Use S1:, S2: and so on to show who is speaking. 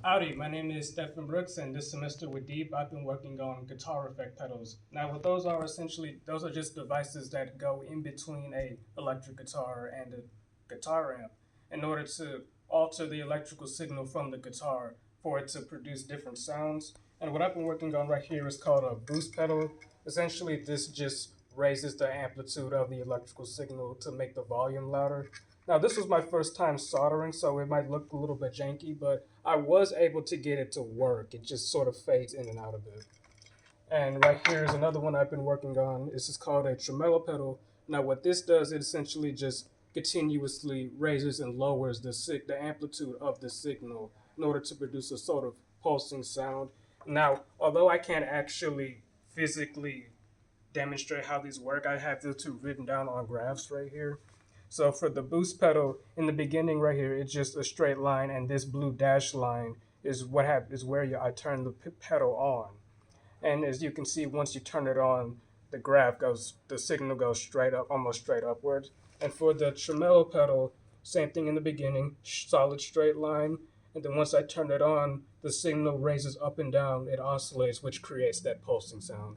S1: Howdy, my name is Stefon Brooks, and this semester with Deep, I've been working on guitar effect pedals. Now, what those are essentially, those are just devices that go in between a electric guitar and a guitar amp in order to alter the electrical signal from the guitar for it to produce different sounds. And what I've been working on right here is called a boost pedal. Essentially, this just raises the amplitude of the electrical signal to make the volume louder. Now, this was my first time soldering, so it might look a little bit janky, but I was able to get it to work. It just sort of fades in and out of it. And right here is another one I've been working on. This is called a tremolo pedal. Now, what this does, it essentially just continuously raises and lowers the amplitude of the signal in order to produce a sort of pulsing sound. Now, although I can't actually physically demonstrate how these work, I have the two written down on graphs right here. So for the boost pedal, in the beginning right here, it's just a straight line, and this blue dash line is is where I turn the pedal on. And as you can see, once you turn it on, the signal goes straight up, almost straight upwards. And for the tremolo pedal, same thing in the beginning, solid straight line. And then once I turn it on, the signal raises up and down, it oscillates, which creates that pulsing sound.